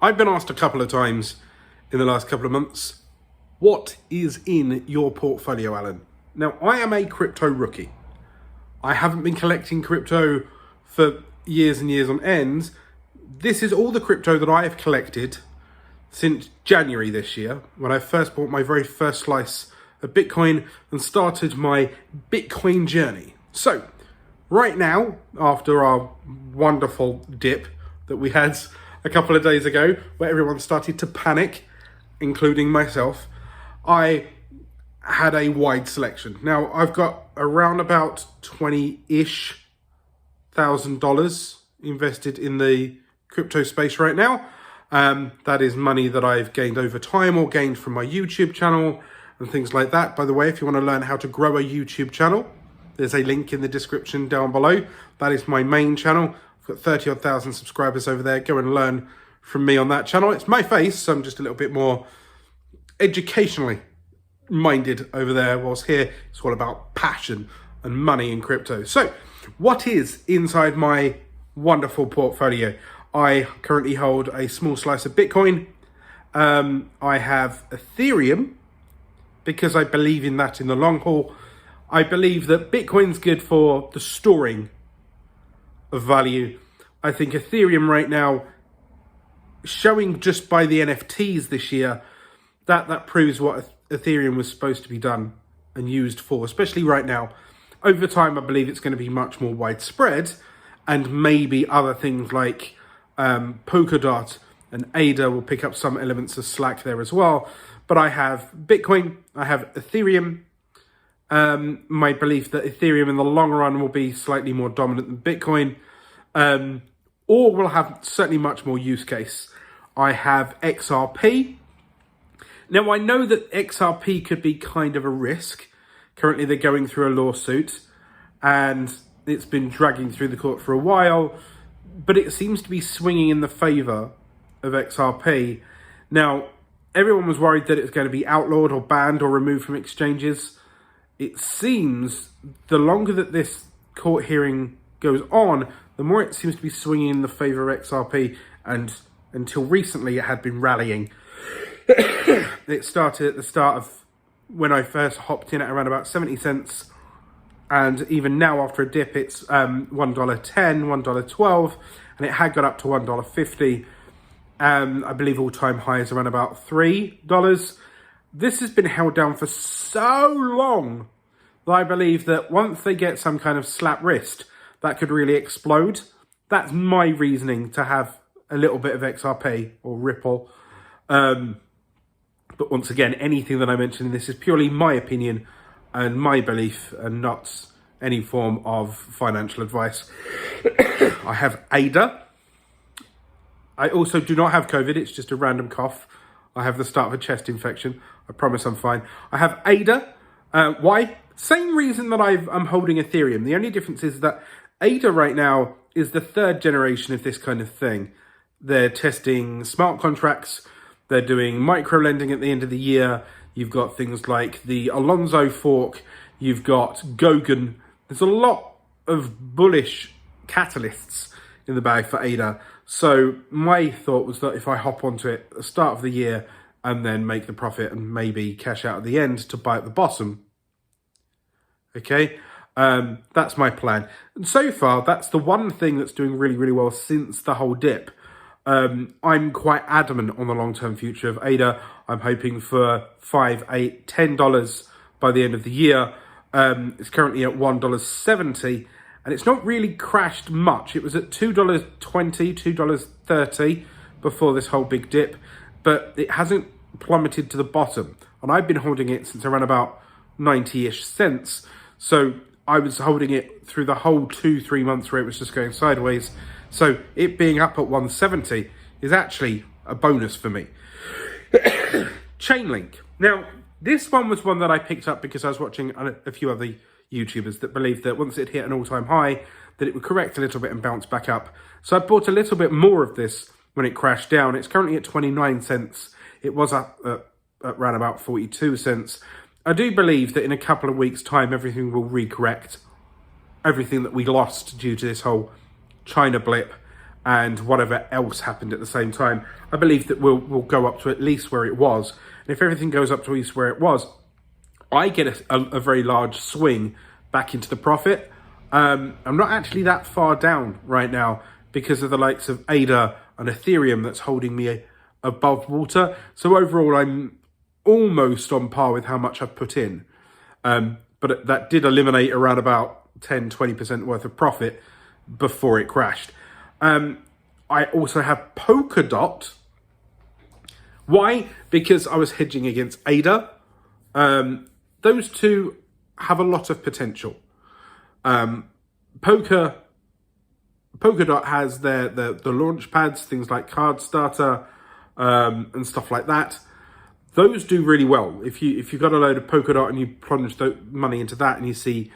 I've been asked a couple of times in the last couple of months, what is in your portfolio, Alan? Now, I am a crypto rookie. I haven't been collecting crypto for years and years on end. This is all the crypto that I have collected since January this year, when I first bought my very first slice of Bitcoin and started my Bitcoin journey. So, right now, after our wonderful dip that we had a couple of days ago, where everyone started to panic, including myself, I had a wide selection. Now, I've got around about $20-ish thousand invested in the crypto space right now. That is money that I've gained over time or gained from my YouTube channel and things like that. By the way, if you want to learn how to grow a YouTube channel, there's a link in the description down below. That is my main channel. I've got 30-odd thousand subscribers over there. Go and learn from me on that channel. It's my face, so I'm just a little bit more educationally minded over there, whilst here it's all about passion and money in crypto. So, what is inside my wonderful portfolio? I currently hold a small slice of Bitcoin. I have Ethereum, because I believe in that in the long haul. I believe that Bitcoin's good for the storing of value. I think Ethereum right now, showing just by the NFTs this year, that proves what Ethereum was supposed to be done and used for, especially right now. Over time, I believe it's going to be much more widespread, and maybe other things like Polkadot and ADA will pick up some elements of slack there as well. But I have Bitcoin, I have Ethereum. My belief that Ethereum in the long run will be slightly more dominant than Bitcoin, or will have certainly much more use case. I have XRP. Now, I know that XRP could be kind of a risk. Currently, they're going through a lawsuit, and it's been dragging through the court for a while, but it seems to be swinging in the favour of XRP. Now, everyone was worried that it's going to be outlawed or banned or removed from exchanges. It seems the longer that this court hearing goes on, the more it seems to be swinging in the favour of XRP, and until recently it had been rallying. It started at the start of when I first hopped in at around about 70 cents, and even now after a dip it's $1.10, $1.12, and it had got up to $1.50. I believe all-time high is around about $3. This has been held down for so long that I believe that once they get some kind of slap wrist, that could really explode. That's my reasoning to have a little bit of XRP or Ripple. But once again, anything that I mention in this is purely my opinion and my belief, and not any form of financial advice. I have ADA. I also do not have COVID. It's just a random cough. I have the start of a chest infection. I promise I'm fine. I have ADA. Why? Same reason that I'm holding Ethereum. The only difference is that ADA right now is the third generation of this kind of thing. They're testing smart contracts. They're doing micro lending at the end of the year. You've got things like the Alonzo fork. You've got Gogan. There's a lot of bullish catalysts in the bag for ADA. So my thought was that if I hop onto it at the start of the year and then make the profit and maybe cash out at the end to buy at the bottom. Okay, that's my plan. And so far, that's the one thing that's doing really, really well since the whole dip. I'm quite adamant on the long-term future of ADA. I'm hoping for $5, $8, $10 by the end of the year. It's currently at $1.70, and it's not really crashed much. It was at $2.20, $2.30 before this whole big dip, but it hasn't plummeted to the bottom. And I've been holding it since around about 90-ish cents. So I was holding it through the whole 2-3 months where it was just going sideways. So it being up at 170 is actually a bonus for me. Chainlink. Now, this one was one that I picked up because I was watching a few other YouTubers that believed that once it hit an all-time high, that it would correct a little bit and bounce back up. So I bought a little bit more of this when it crashed down. It's currently at 29 cents. It was up at around about 42 cents. I do believe that in a couple of weeks' time, everything will recorrect. Everything that we lost due to this whole China blip, and whatever else happened at the same time, I believe that we'll go up to at least where it was. And if everything goes up to at least where it was, I get a very large swing back into the profit. I'm not actually that far down right now because of the likes of ADA and Ethereum that's holding me above water. So overall, I'm almost on par with how much I've put in. But that did eliminate around about 10-20% worth of profit before it crashed. I also have Polkadot. Why? Because I was hedging against ADA. Those two have a lot of potential. Polkadot has the launch pads, things like Card Starter, and stuff like that. Those do really well. If you've got a load of Polkadot and you plunge the money into that and you see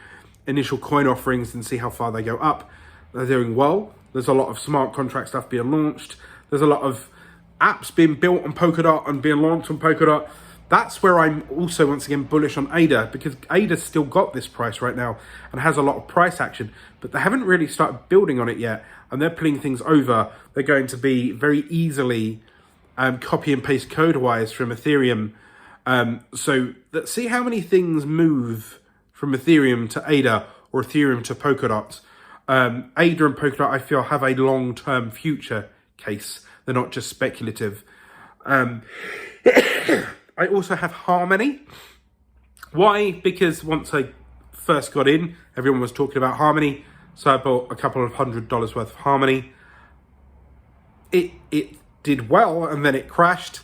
initial coin offerings and see how far they go up, they're doing well. There's a lot of smart contract stuff being launched. There's a lot of apps being built on Polkadot and being launched on Polkadot. That's where I'm also, once again, bullish on ADA, because ADA's still got this price right now and has a lot of price action, but they haven't really started building on it yet, and they're pulling things over. They're going to be very easily copy and paste code-wise from Ethereum. So let's see how many things move from Ethereum to ADA or Ethereum to Polkadot. ADA and Polkadot, I feel, have a long-term future case. They're not just speculative. I also have Harmony. Why? Because once I first got in, everyone was talking about Harmony. So I bought a couple of $100 worth of Harmony. It did well, and then it crashed.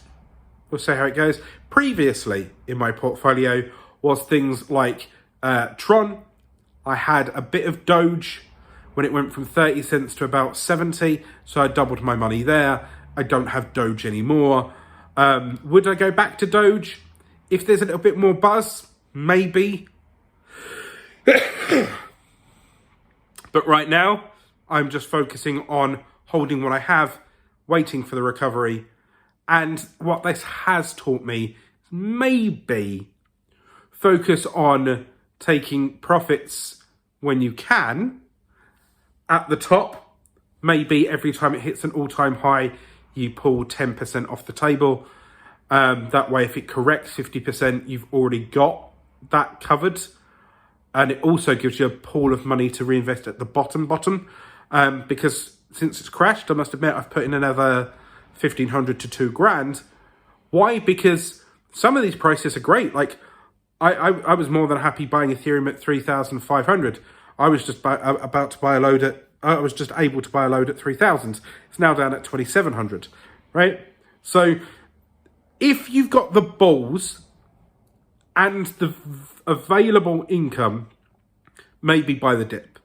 We'll see how it goes. Previously in my portfolio was things like Tron. I had a bit of Doge when it went from 30 cents to about 70. So I doubled my money there. I don't have Doge anymore. Would I go back to Doge if there's a little bit more buzz? Maybe. But right now, I'm just focusing on holding what I have, waiting for the recovery. And what this has taught me, maybe focus on taking profits when you can at the top. Maybe every time it hits an all-time high, you pull 10% off the table. That way, if it corrects 50%, you've already got that covered. And it also gives you a pool of money to reinvest at the bottom. Because since it's crashed, I must admit, I've put in another 1,500 to $2,000. Why? Because some of these prices are great. Like, I was more than happy buying Ethereum at 3,500. I was just about to buy a load at... I was just able to buy a load at 3,000. It's now down at 2,700, right? So if you've got the balls and the available income, maybe buy the dip,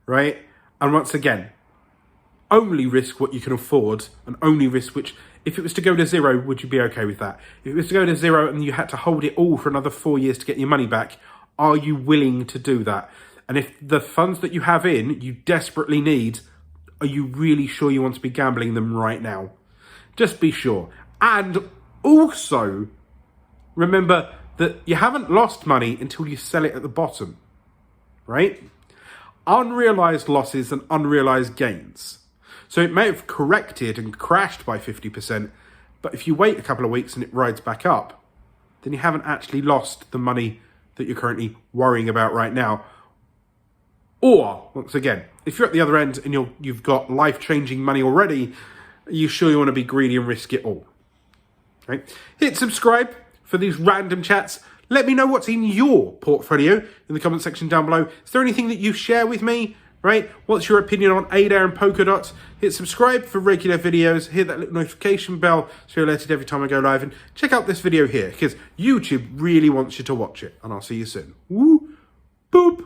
right? And once again, only risk what you can afford, and only risk which, if it was to go to zero, would you be okay with that? If it was to go to zero and you had to hold it all for another 4 years to get your money back, are you willing to do that? And if the funds that you have in, you desperately need, are you really sure you want to be gambling them right now? Just be sure. And also, remember that you haven't lost money until you sell it at the bottom, right? Unrealized losses and unrealized gains. So it may have corrected and crashed by 50%, but if you wait a couple of weeks and it rides back up, then you haven't actually lost the money that you're currently worrying about right now. Or, once again, if you're at the other end and you've got life-changing money already, are you sure you want to be greedy and risk it all? Right? Hit subscribe for these random chats. Let me know what's in your portfolio in the comment section down below. Is there anything that you share with me? Right? What's your opinion on ADA and Polkadot? Hit subscribe for regular videos. Hit that little notification bell so you're alerted every time I go live. And check out this video here because YouTube really wants you to watch it. And I'll see you soon. Woo! Boop!